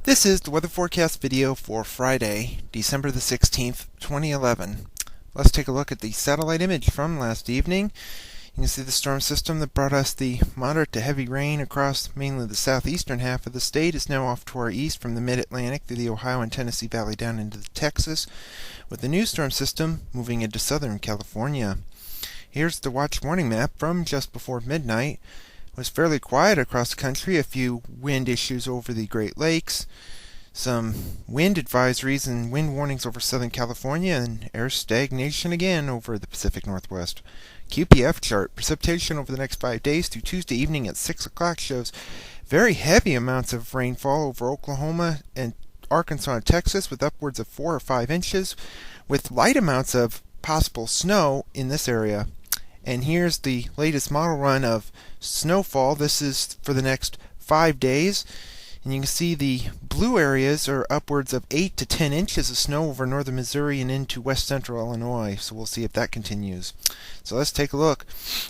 This is the weather forecast video for Friday, December the 16th, 2011. Let's take a look at the satellite image from last evening. You can see the storm system that brought us the moderate to heavy rain across mainly the southeastern half of the state is now off to our east from the mid-Atlantic through the Ohio and Tennessee Valley down into Texas, with the new storm system moving into southern California. Here's the watch warning map from just before midnight. It was fairly quiet across the country, a few wind issues over the Great Lakes, some wind advisories and wind warnings over Southern California, and air stagnation again over the Pacific Northwest. QPF chart, precipitation over the next 5 days through Tuesday evening at 6 o'clock shows very heavy amounts of rainfall over Oklahoma and Arkansas and Texas with upwards of 4 or 5 inches, with light amounts of possible snow in this area. And here's the latest model run of snowfall. This is for the next 5 days. And you can see the blue areas are upwards of 8 to 10 inches of snow over northern Missouri and into west central Illinois. So we'll see if that continues. So let's take a look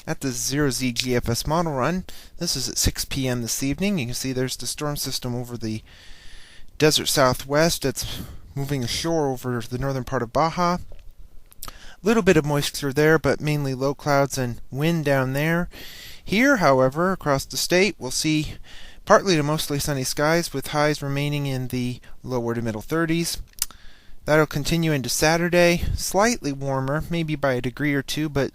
at the 0Z GFS Model Run. This is at 6 p.m. this evening. You can see there's the storm system over the desert southwest. It's moving ashore over the northern part of Baja. Little bit of moisture there, but mainly low clouds and wind down there. Here, however, across the state, we'll see partly to mostly sunny skies with highs remaining in the lower to middle 30s. That'll continue into Saturday, slightly warmer, maybe by a degree or two, but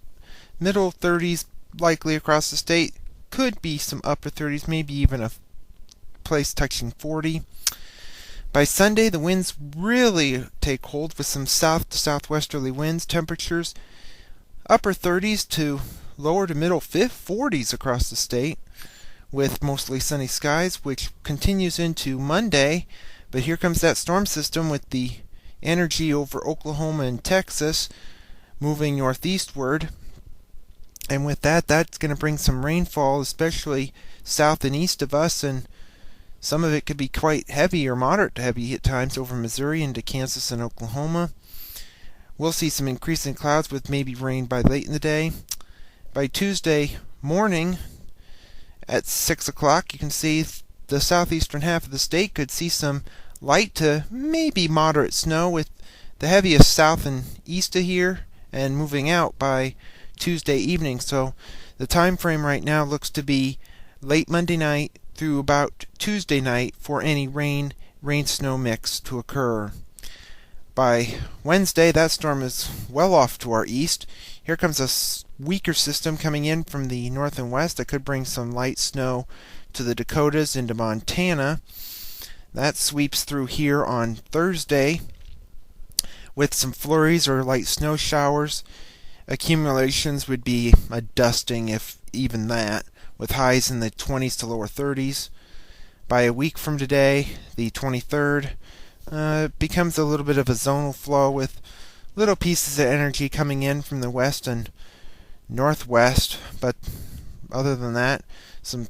middle 30s likely across the state. Could be some upper 30s, maybe even a place touching 40. By Sunday, the winds really take hold with some south to southwesterly winds. Temperatures upper 30s to lower to middle 40s across the state, with mostly sunny skies, which continues into Monday. But here comes that storm system with the energy over Oklahoma and Texas moving northeastward. And with that, that's going to bring some rainfall, especially south and east of us, and some of it could be quite heavy or moderate to heavy at times over Missouri into Kansas and Oklahoma. We'll see some increasing clouds with maybe rain by late in the day. By Tuesday morning at 6 o'clock, you can see the southeastern half of the state could see some light to maybe moderate snow, with the heaviest south and east of here and moving out by Tuesday evening. So the time frame right now looks to be late Monday night through about Tuesday night for any rain-snow mix to occur. By Wednesday, that storm is well off to our east. Here comes a weaker system coming in from the north and west that could bring some light snow to the Dakotas into Montana. That sweeps through here on Thursday with some flurries or light snow showers. Accumulations would be a dusting, if even that, with highs in the 20s to lower 30s. By a week from today, the 23rd, becomes a little bit of a zonal flow with little pieces of energy coming in from the west and northwest, but other than that, some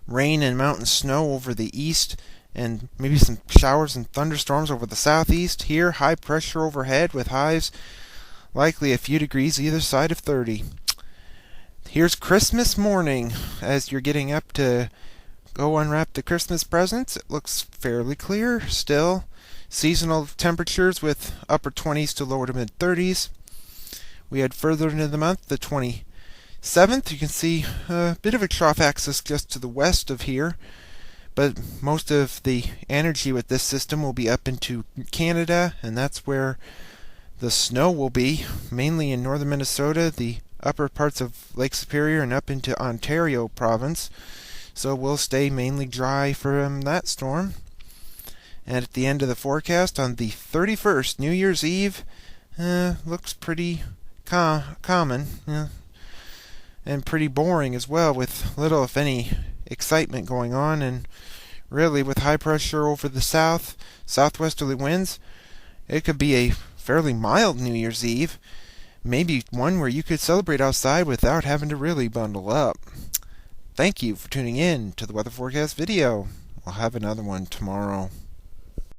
rain and mountain snow over the east, and maybe some showers and thunderstorms over the southeast. Here, high pressure overhead with highs likely a few degrees either side of 30. Here's Christmas morning. As you're getting up to go unwrap the Christmas presents, it looks fairly clear still. Seasonal temperatures with upper 20s to lower to mid 30s. We head further into the month, the 27th. You can see a bit of a trough axis just to the west of here, but most of the energy with this system will be up into Canada, and that's where the snow will be, mainly in northern Minnesota, the upper parts of Lake Superior, and up into Ontario province. So we'll stay mainly dry from that storm. And at the end of the forecast on the 31st, New Year's Eve, looks pretty common, and pretty boring as well, with little if any excitement going on, and really with high pressure over the southwesterly winds, it could be a fairly mild New Year's Eve. Maybe one where you could celebrate outside without having to really bundle up. Thank you for tuning in to the weather forecast video. I'll have another one tomorrow.